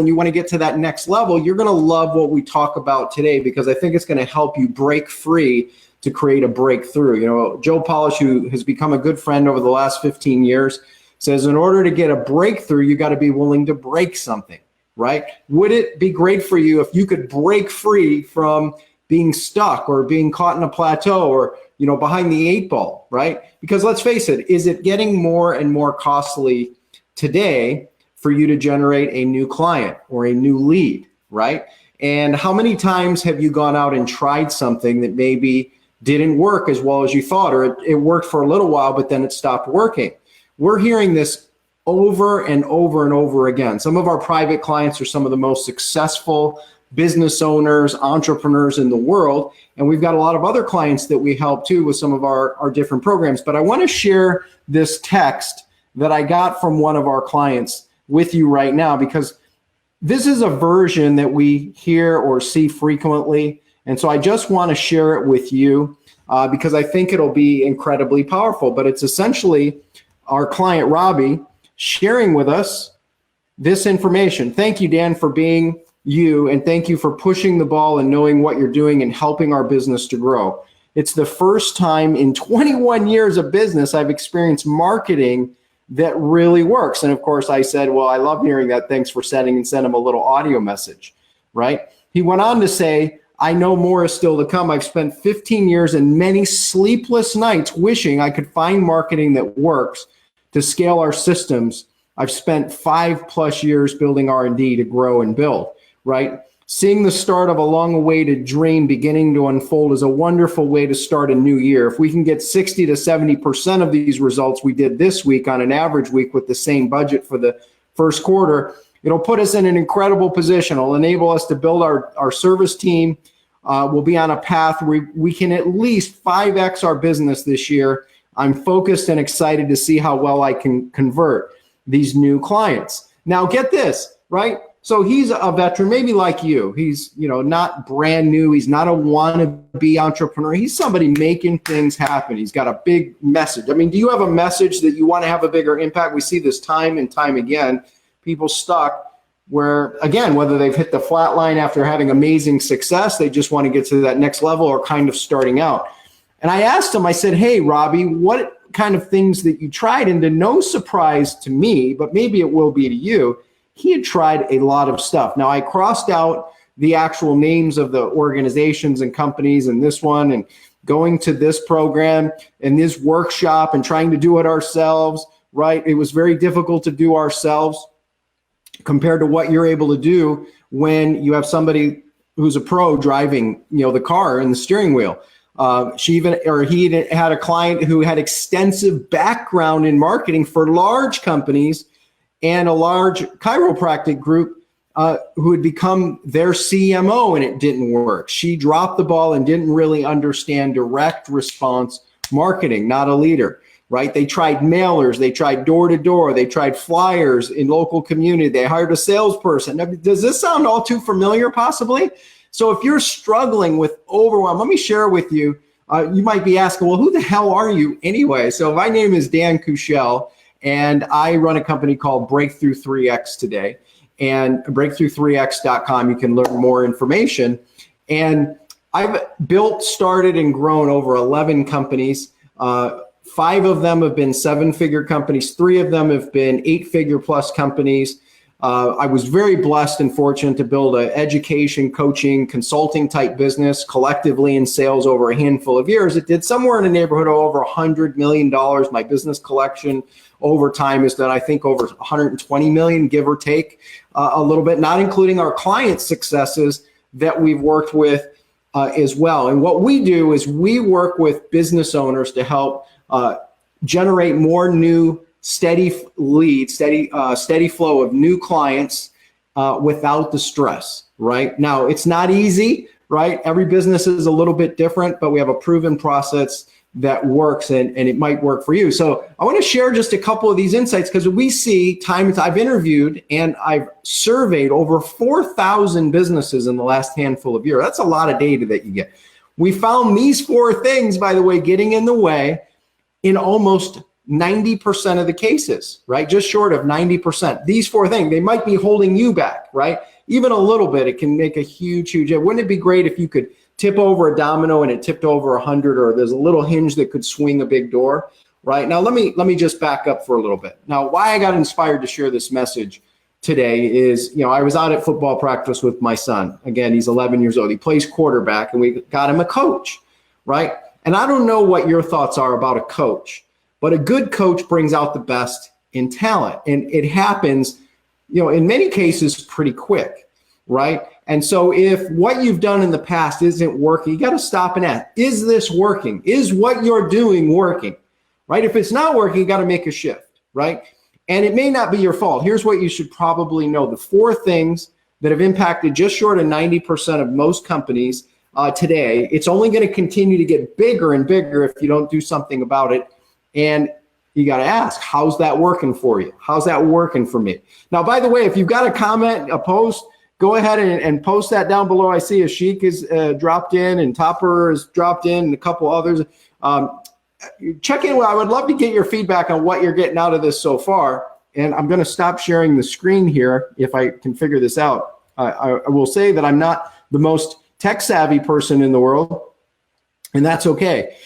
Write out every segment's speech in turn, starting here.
and you want to get to that next level, you're going to love what we talk about today, because I think it's going to help you break free to create a breakthrough. You know, Joe Polish, who has become a good friend over the last 15 years, says in order to get a breakthrough, you got to be willing to break something, right? Would it be great for you if you could break free from being stuck or being caught in a plateau or, you know, behind the 8 ball, right? Because let's face it, is it getting more and more costly today for you to generate a new client or a new lead, right? And how many times have you gone out and tried something that maybe didn't work as well as you thought, or it worked for a little while, but then it stopped working? We're hearing this over and over and over again. Some of our private clients are some of the most successful business owners, entrepreneurs in the world. And we've got a lot of other clients that we help too with some of our different programs. But I want to share this text that I got from one of our clients with you right now, because this is a version that we hear or see frequently. And so I just want to share it with you because I think it'll be incredibly powerful. But it's essentially our client, Robbie, sharing with us this information. Thank you, Dan, for being you, and thank you for pushing the ball and knowing what you're doing and helping our business to grow. It's the first time in 21 years of business I've experienced marketing that really works. And of course I said, well, I love hearing that. Thanks for send him a little audio message, right? He went on to say, I know more is still to come. I've spent 15 years and many sleepless nights wishing I could find marketing that works to scale our systems. I've spent 5+ years building R&D to grow and build, right? Seeing the start of a long-awaited dream beginning to unfold is a wonderful way to start a new year. If we can get 60 to 70% of these results we did this week on an average week with the same budget for the first quarter, it'll put us in an incredible position. It'll enable us to build our service team. We'll be on a path where we can at least 5x our business this year. I'm focused and excited to see how well I can convert these new clients. Now get this, right? So he's a veteran, maybe like you. He's, you know, not brand new. He's not a wannabe entrepreneur. He's somebody making things happen. He's got a big message. I mean, do you have a message that you want to have a bigger impact? We see this time and time again. People stuck where, again, whether they've hit the flat line after having amazing success, they just want to get to that next level, or kind of starting out. And I asked him, I said, hey, Robbie, what kind of things that you tried? And to no surprise to me, but maybe it will be to you, he had tried a lot of stuff. Now, I crossed out the actual names of the organizations and companies and this one, and going to this program and this workshop and trying to do it ourselves, right? It was very difficult to do ourselves compared to what you're able to do when you have somebody who's a pro driving, you know, the car and the steering wheel. He had a client who had extensive background in marketing for large companies and a large chiropractic group who had become their CMO, and it didn't work. She dropped the ball and didn't really understand direct response marketing, not a leader, right? They tried mailers, they tried door-to-door, they tried flyers in local community, they hired a salesperson. Now, does this sound all too familiar possibly? So if you're struggling with overwhelm, let me share with you, you might be asking, well, who the hell are you anyway? So my name is Dan Kuschell, and I run a company called Breakthrough 3X today. And breakthrough3x.com, you can learn more information. And I've built, started, and grown over 11 companies. 5 of them have been 7-figure companies. 3 of them have been 8-figure plus companies. I was very blessed and fortunate to build an education, coaching, consulting type business collectively in sales over a handful of years. It did somewhere in the neighborhood of over $100 million. My business collection over time has done, I think, over 120 million, give or take a little bit, not including our client successes that we've worked with as well. And what we do is we work with business owners to help generate more new steady leads, steady flow of new clients without the stress, right? Now, it's not easy, right? Every business is a little bit different, but we have a proven process that works, and it might work for you. So I want to share just a couple of these insights, because we see I've interviewed and I've surveyed over 4,000 businesses in the last handful of years. That's a lot of data that you get. We found these 4 things, by the way, getting in the way in almost 90% of the cases, right? Just short of 90%. These four things, they might be holding you back, right? Even a little bit, it can make a huge. Wouldn't it be great if you could tip over a domino and it tipped over 100, or there's a little hinge that could swing a big door, right? Now, let me just back up for a little bit. Now, why I got inspired to share this message today is, I was out at football practice with my son. Again, he's 11 years old. He plays quarterback, and we got him a coach, right? And I don't know what your thoughts are about a coach, but a good coach brings out the best in talent. And it happens, in many cases pretty quick, right? And so if what you've done in the past isn't working, you got to stop and ask, is this working? Is what you're doing working, right? If it's not working, you got to make a shift, right? And it may not be your fault. Here's what you should probably know. The four things that have impacted just short of 90% of most companies today. It's only going to continue to get bigger and bigger if you don't do something about it. And you got to ask, how's that working for you? How's that working for me? Now, by the way, if you've got a comment, a post, go ahead and post that down below. I see Ashik is dropped in, and Topper has dropped in, and a couple others. Check in. I would love to get your feedback on what you're getting out of this so far. And I'm going to stop sharing the screen here if I can figure this out. I will say that I'm not the most tech-savvy person in the world, and that's okay.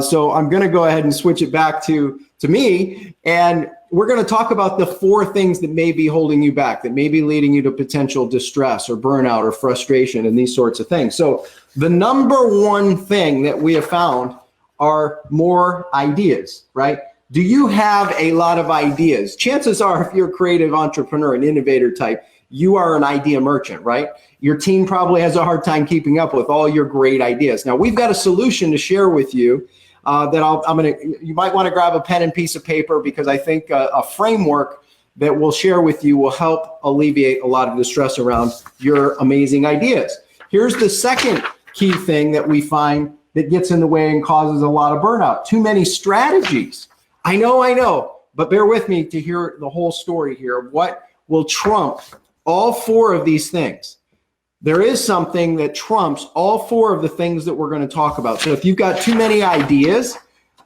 So I'm going to go ahead and switch it back to me, and we're going to talk about the four things that may be holding you back, that may be leading you to potential distress or burnout or frustration and these sorts of things. So the number one thing that we have found are more ideas, right? Do you have a lot of ideas? Chances are, if you're a creative entrepreneur, an innovator type, you are an idea merchant, right? Your team probably has a hard time keeping up with all your great ideas. Now, we've got a solution to share with you that you might want to grab a pen and piece of paper, because I think a framework that we'll share with you will help alleviate a lot of the stress around your amazing ideas. Here's the second key thing that we find that gets in the way and causes a lot of burnout: too many strategies. I know, but bear with me to hear the whole story here of what will trump all four of these things. There is something that trumps all four of the things that we're going to talk about. So if you've got too many ideas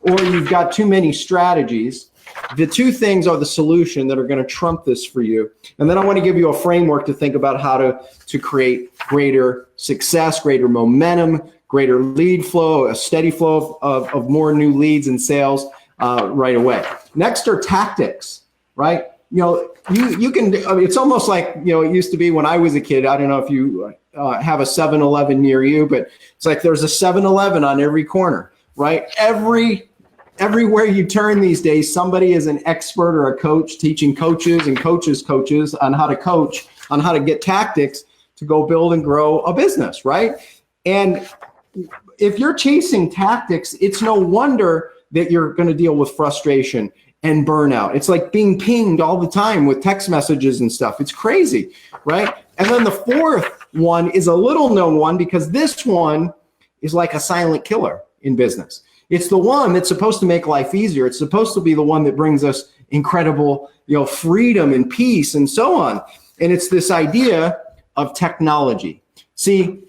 or you've got too many strategies, the two things are the solution that are going to trump this for you. And then I want to give you a framework to think about how to create greater success, greater momentum, greater lead flow, a steady flow of more new leads and sales right away. Next are tactics, right? You can, it's almost like, it used to be when I was a kid. I don't know if you have a 7-Eleven near you, but it's like there's a 7-Eleven on every corner, right? Everywhere you turn these days, somebody is an expert or a coach teaching coaches and coaches on how to coach, on how to get tactics to go build and grow a business, right? And if you're chasing tactics, it's no wonder that you're going to deal with frustration and burnout. It's like being pinged all the time with text messages and stuff. It's crazy, right? And then the fourth one is a little known one, because this one is like a silent killer in business. It's the one that's supposed to make life easier. It's supposed to be the one that brings us incredible, freedom and peace and so on. And it's this idea of technology. See,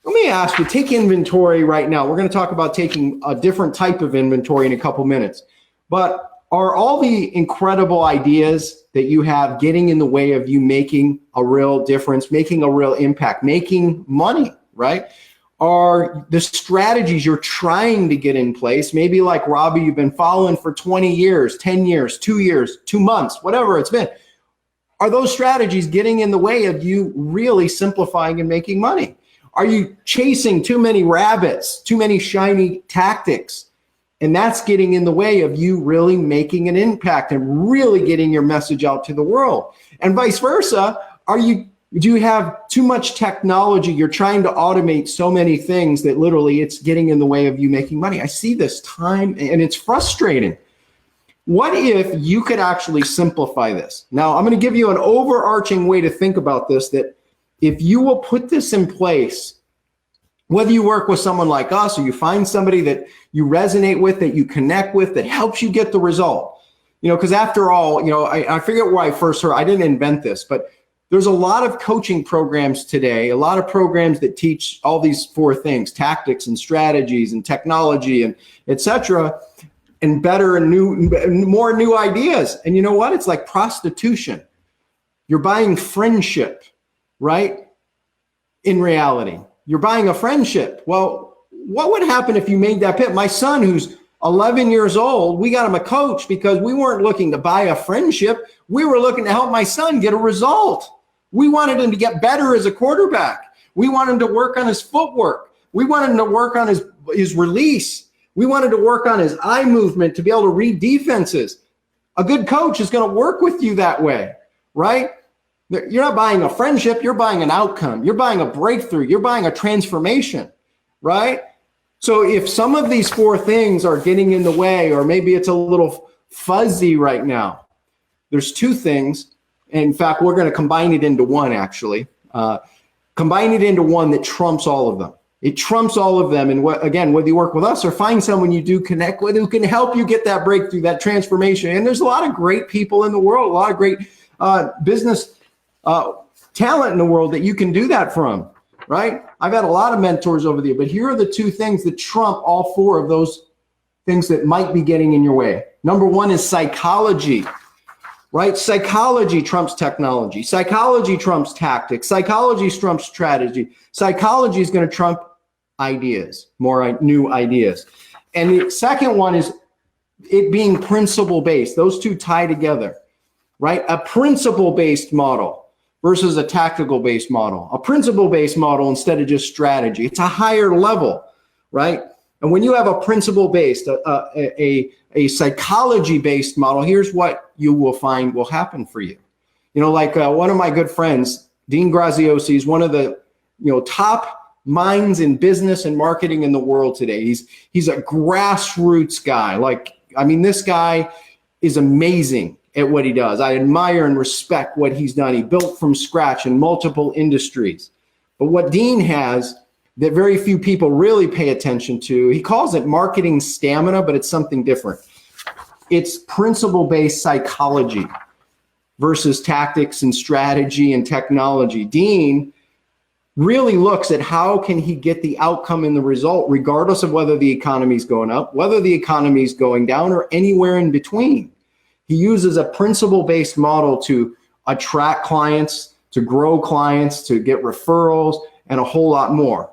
let me ask you, take inventory right now. We're going to talk about taking a different type of inventory in a couple minutes. But are all the incredible ideas that you have getting in the way of you making a real difference, making a real impact, making money, right? Are the strategies you're trying to get in place, maybe like Robbie, you've been following for 20 years, 10 years, 2 years, 2 months, whatever it's been, are those strategies getting in the way of you really simplifying and making money? Are you chasing too many rabbits, too many shiny tactics? And that's getting in the way of you really making an impact and really getting your message out to the world. And vice versa, do you have too much technology? You're trying to automate so many things that literally it's getting in the way of you making money. I see this time, and it's frustrating. What if you could actually simplify this? Now, I'm going to give you an overarching way to think about this, that if you will put this in place, whether you work with someone like us or you find somebody that you resonate with, that you connect with, that helps you get the result, because after all, I forget where I first heard, I didn't invent this, but there's a lot of coaching programs today, a lot of programs that teach all these four things, tactics and strategies and technology and et cetera. and better and more new ideas. And you know what? It's like prostitution. You're buying friendship, right? In reality, you're buying a friendship. Well, what would happen if you made that pivot? My son, who's 11 years old, we got him a coach because we weren't looking to buy a friendship. We were looking to help my son get a result. We wanted him to get better as a quarterback. We wanted him to work on his footwork. We wanted him to work on his release. We wanted to work on his eye movement to be able to read defenses. A good coach is going to work with you that way, right? You're not buying a friendship. You're buying an outcome. You're buying a breakthrough. You're buying a transformation, right? So if some of these four things are getting in the way, or maybe it's a little fuzzy right now, there's two things. In fact, we're going to combine it into one, actually. Combine it into one that trumps all of them. It trumps all of them. And again, whether you work with us or find someone you do connect with who can help you get that breakthrough, that transformation. And there's a lot of great people in the world, a lot of great business talent in the world that you can do that from, right? I've had a lot of mentors over the years, but here are the two things that trump all four of those things that might be getting in your way. Number one is psychology, right? Psychology trumps technology. Psychology trumps tactics. Psychology trumps strategy. Psychology is going to trump ideas, more new ideas. And the second one is it being principle-based. Those two tie together, right? A principle-based model versus a tactical-based model. A principle-based model instead of just strategy. It's a higher level, right? And when you have a principle-based, a psychology-based model, here's what you will find will happen for you. You know, like one of my good friends, Dean Graziosi, is one of the top minds in business and marketing in the world today. He's a grassroots guy. This guy is amazing at what he does. I admire and respect what he's done. He built from scratch in multiple industries. But what Dean has that very few people really pay attention to, he calls it marketing stamina, but it's something different. It's principle-based psychology versus tactics and strategy and technology. Dean really looks at how can he get the outcome and the result, regardless of whether the economy is going up, whether the economy is going down, or anywhere in between. He uses a principle-based model to attract clients, to grow clients, to get referrals, and a whole lot more,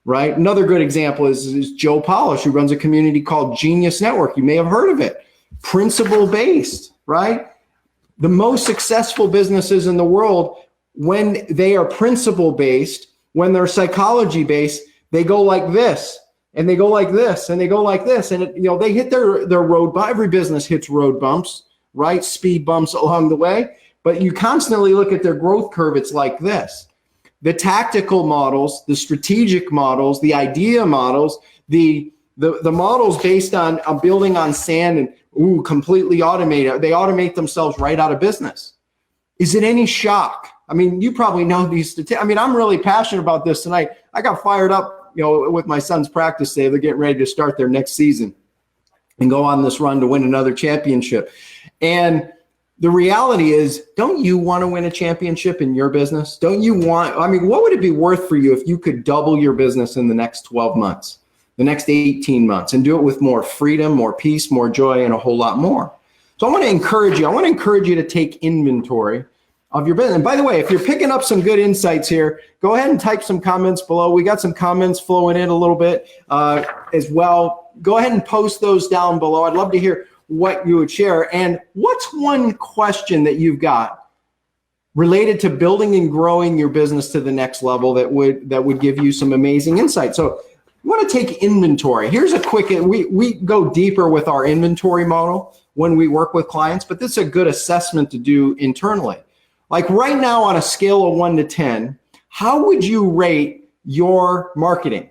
right? Another good example is Joe Polish, who runs a community called Genius Network. You may have heard of it. Principle-based, right? The most successful businesses in the world, when they are principle-based, when they're psychology-based, they go like this, and they go like this, and they go like this. And they hit their road bumps. Every business hits road bumps, right? Speed bumps along the way. But you constantly look at their growth curve, it's like this. The tactical models, the strategic models, the idea models, the models based on building on sand and completely automated, they automate themselves right out of business. Is it any shock? You probably know these statistics. I'm really passionate about this tonight. I got fired up, with my son's practice day. They're getting ready to start their next season and go on this run to win another championship. And the reality is, don't you want to win a championship in your business? Don't you want, what would it be worth for you if you could double your business in the next 12 months, the next 18 months, and do it with more freedom, more peace, more joy, and a whole lot more? So I want to encourage you to take inventory of your business. And by the way, if you're picking up some good insights here, go ahead and type some comments below. We got some comments flowing in a little bit as well. Go ahead and post those down below. I'd love to hear what you would share. And what's one question that you've got related to building and growing your business to the next level that would give you some amazing insight? So you want to take inventory. Here's a quick, we go deeper with our inventory model when we work with clients, but this is a good assessment to do internally. Like right now on a scale of 1 to 10, how would you rate your marketing,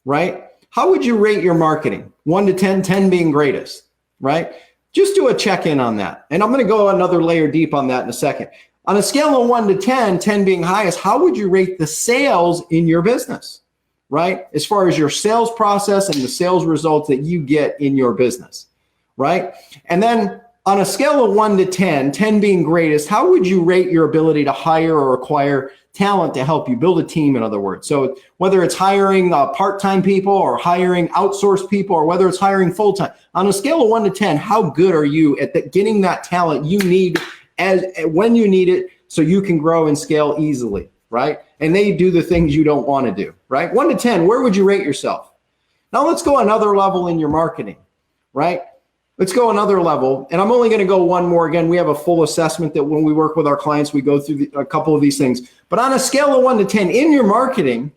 right? How would you rate your marketing? 1 to 10, 10 being greatest, right? Just do a check-in on that. And I'm going to go another layer deep on that in a second. On a scale of 1 to 10, 10 being highest, how would you rate the sales in your business, right? As far as your sales process and the sales results that you get in your business, right? And then on a scale of 1 to 10, 10 being greatest, how would you rate your ability to hire or acquire talent to help you build a team, in other words. So whether it's hiring part-time people or hiring outsourced people, or whether it's hiring full-time, on a scale of 1 to 10, how good are you at getting that talent you need when you need it so you can grow and scale easily, right? And they do the things you don't want to do, right? 1 to 10, where would you rate yourself? Now let's go another level in your marketing, right? Let's go another level. And I'm only going to go one more. Again, we have a full assessment that when we work with our clients, we go through a couple of these things. But on a scale of 1 to 10 in your marketing,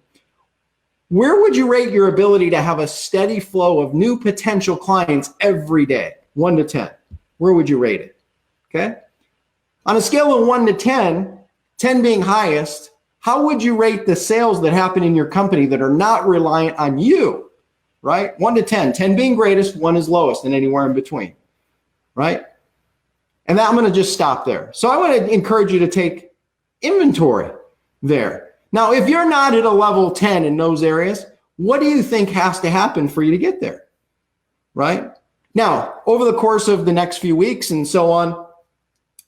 where would you rate your ability to have a steady flow of new potential clients every day? 1 to 10. Where would you rate it? Okay. On a scale of 1 to 10, 10 being highest, how would you rate the sales that happen in your company that are not reliant on you? Right? 1 to 10, 10 being greatest, 1 is lowest, and anywhere in between, right? And that I'm going to just stop there. So I want to encourage you to take inventory there. Now, if you're not at a level 10 in those areas, what do you think has to happen for you to get there, right? Now, over the course of the next few weeks and so on,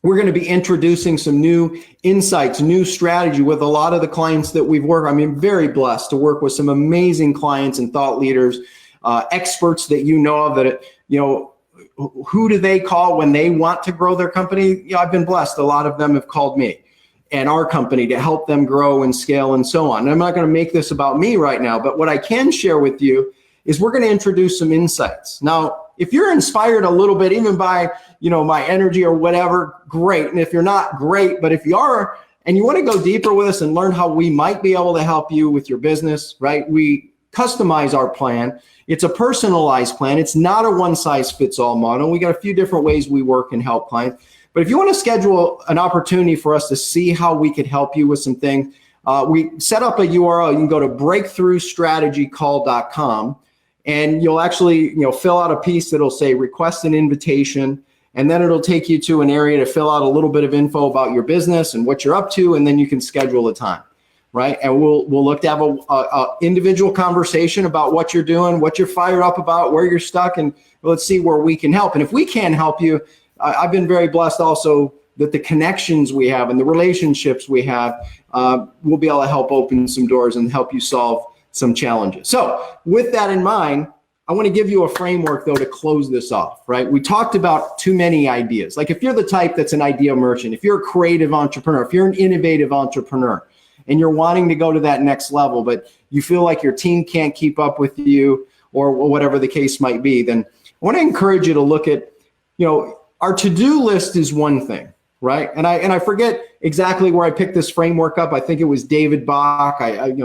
we're going to be introducing some new insights, new strategy with a lot of the clients that we've worked. I mean, very blessed to work with some amazing clients and thought leaders, experts that you know of that, who do they call when they want to grow their company? I've been blessed. A lot of them have called me and our company to help them grow and scale and so on. And I'm not going to make this about me right now, but what I can share with you is we're going to introduce some insights. Now, if you're inspired a little bit, even by, my energy or whatever, great. And if you're not, great. But if you are, and you want to go deeper with us and learn how we might be able to help you with your business, right? We customize our plan. It's a personalized plan. It's not a one-size-fits-all model. We got a few different ways we work and help clients. But if you want to schedule an opportunity for us to see how we could help you with some things, we set up a URL. You can go to breakthroughstrategycall.com. And you'll actually, fill out a piece that'll say request an invitation, and then it'll take you to an area to fill out a little bit of info about your business and what you're up to, and then you can schedule a time, right? And we'll look to have a individual conversation about what you're doing, what you're fired up about, where you're stuck, and let's see where we can help. And if we can help you, I've been very blessed also that the connections we have and the relationships we have will be able to help open some doors and help you solve some challenges. So with that in mind, I want to give you a framework though to close this off, right? We talked about too many ideas. Like if you're the type that's an idea merchant, if you're a creative entrepreneur, if you're an innovative entrepreneur and you're wanting to go to that next level, but you feel like your team can't keep up with you or whatever the case might be, then I want to encourage you to look at, our to-do list is one thing, right? And I forget exactly where I picked this framework up. I think it was David Bach.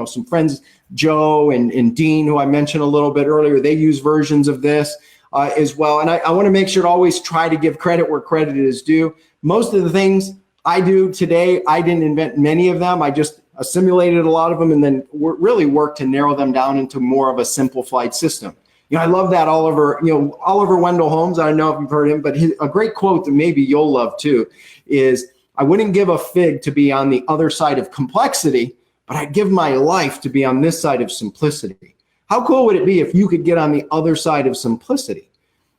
Some friends, Joe and Dean, who I mentioned a little bit earlier, they use versions of this as well. And I want to make sure to always try to give credit where credit is due. Most of the things I do today, I didn't invent many of them. I just assimilated a lot of them and then really worked to narrow them down into more of a simplified system. I love that Oliver Wendell Holmes. I don't know if you've heard him, but a great quote that maybe you'll love too is, I wouldn't give a fig to be on the other side of complexity, but I'd give my life to be on this side of simplicity. How cool would it be if you could get on the other side of simplicity,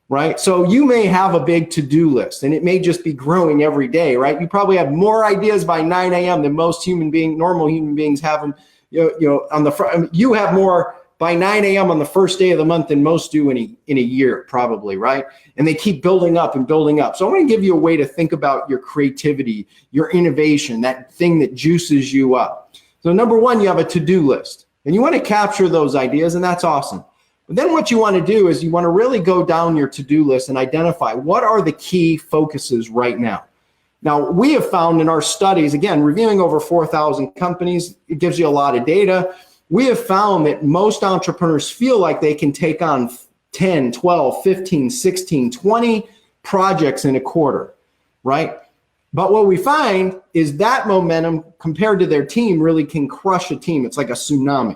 right? So you may have a big to-do list and it may just be growing every day, right? You probably have more ideas by 9 a.m. than most normal human beings have them, on the front. You have more by 9 a.m. on the first day of the month than most do in a year, probably, right? And they keep building up and building up. So I'm going to give you a way to think about your creativity, your innovation, that thing that juices you up. So number one, you have a to-do list. And you want to capture those ideas, and that's awesome. But then what you want to do is you want to really go down your to-do list and identify what are the key focuses right now. Now, we have found in our studies, again, reviewing over 4,000 companies, it gives you a lot of data. We have found that most entrepreneurs feel like they can take on 10, 12, 15, 16, 20 projects in a quarter, right? But what we find is that momentum compared to their team really can crush a team. It's like a tsunami.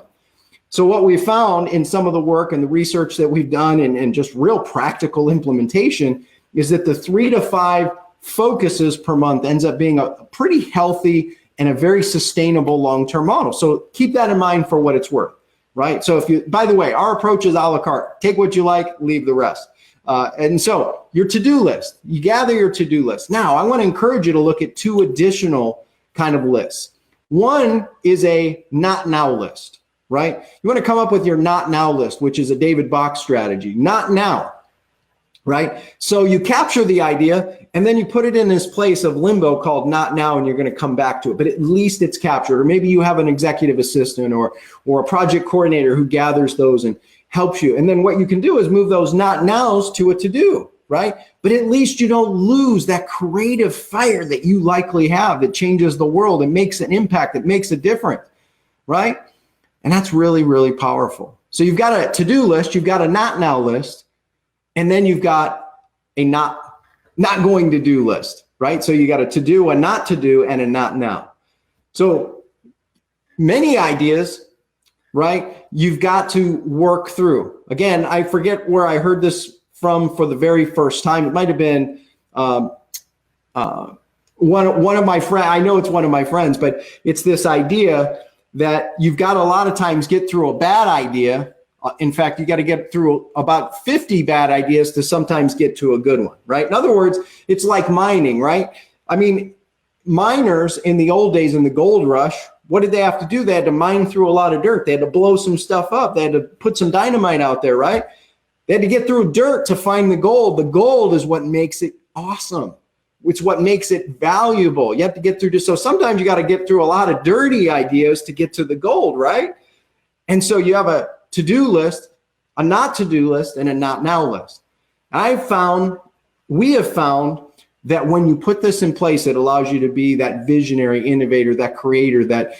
So what we found in some of the work and the research that we've done and just real practical implementation is that the 3 to 5 focuses per month ends up being a pretty healthy and a very sustainable long-term model. So keep that in mind for what it's worth, right? So by the way, our approach is a la carte. Take what you like, leave the rest. And so your to-do list, you gather your to-do list. Now, I want to encourage you to look at 2 additional kind of lists. One is a not now list, right? You want to come up with your not now list, which is a David Bach strategy. Not now, right? So you capture the idea and then you put it in this place of limbo called not now, and you're going to come back to it, but at least it's captured. Or maybe you have an executive assistant or a project coordinator who gathers those and helps you. And then what you can do is move those not nows to a to-do, right? But at least you don't lose that creative fire that you likely have that changes the world and makes an impact, that makes a difference, right? And that's really, really powerful. So you've got a to-do list, you've got a not now list, and then you've got a not going to do list, right? So you got a to-do, a not to do, and a not now. So many ideas, right? You've got to work through. Again, I forget where I heard this from for the very first time. It might have been one of my friends. I know it's one of my friends, but it's this idea that you've got to a lot of times get through a bad idea. In fact, you got to get through about 50 bad ideas to sometimes get to a good one, right? In other words, it's like mining, right? I mean, miners in the old days in the gold rush, what did they have to do? They had to mine through a lot of dirt. They had to blow some stuff up. They had to put some dynamite out there, right? They had to get through dirt to find the gold. The gold is what makes it awesome. It's what makes it valuable. You have to get through so sometimes you got to get through a lot of dirty ideas to get to the gold, right? And so you have a to-do list, a not to-do list, and a not now list. We have found that when you put this in place, it allows you to be that visionary innovator, that creator, that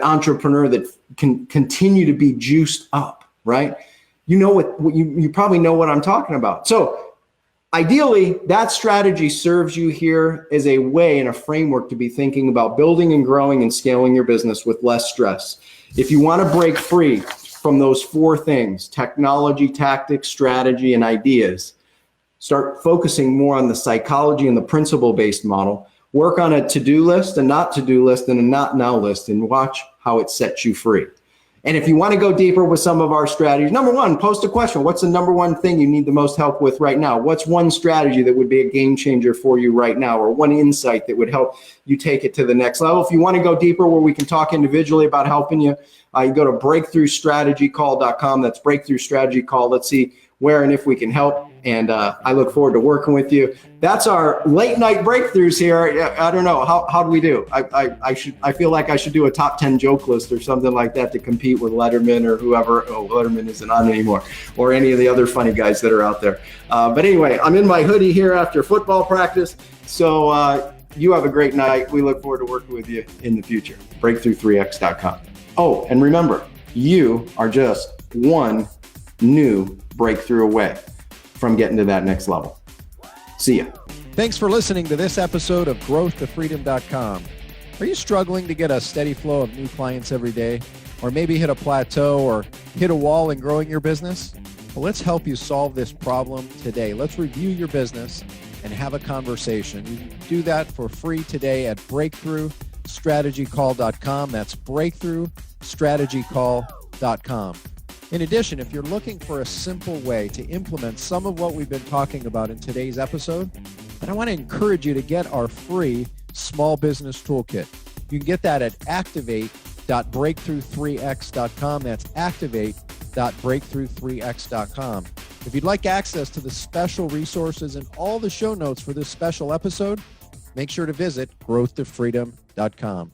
entrepreneur that can continue to be juiced up, right? You know what you probably know what I'm talking about. So ideally, that strategy serves you here as a way and a framework to be thinking about building and growing and scaling your business with less stress. If you want to break free from those four things, technology, tactics, strategy, and ideas, start focusing more on the psychology and the principle-based model. Work on a to-do list, a not to-do list, and a not now list, and watch how it sets you free. And if you want to go deeper with some of our strategies, number one, post a question. What's the number one thing you need the most help with right now? What's one strategy that would be a game changer for you right now, or one insight that would help you take it to the next level? If you want to go deeper where we can talk individually about helping you, you go to breakthroughstrategycall.com. That's Breakthrough Strategy Call. Let's see where and if we can help. And I look forward to working with you. That's our late night breakthroughs here. I don't know. How do we do? I feel like I should do a top 10 joke list or something like that to compete with Letterman or whoever. Oh, Letterman isn't on anymore, or any of the other funny guys that are out there. But anyway, I'm in my hoodie here after football practice. So you have a great night. We look forward to working with you in the future. Breakthrough3x.com. Oh, and remember, you are just one new breakthrough away from getting to that next level. See ya. Thanks for listening to this episode of growthtofreedom.com. Are you struggling to get a steady flow of new clients every day, or maybe hit a plateau or hit a wall in growing your business? Well, let's help you solve this problem today. Let's review your business and have a conversation. You can do that for free today at breakthroughstrategycall.com. That's breakthroughstrategycall.com. In addition, if you're looking for a simple way to implement some of what we've been talking about in today's episode, then I want to encourage you to get our free small business toolkit. You can get that at activate.breakthrough3x.com. That's activate.breakthrough3x.com. If you'd like access to the special resources and all the show notes for this special episode, make sure to visit growthtofreedom.com.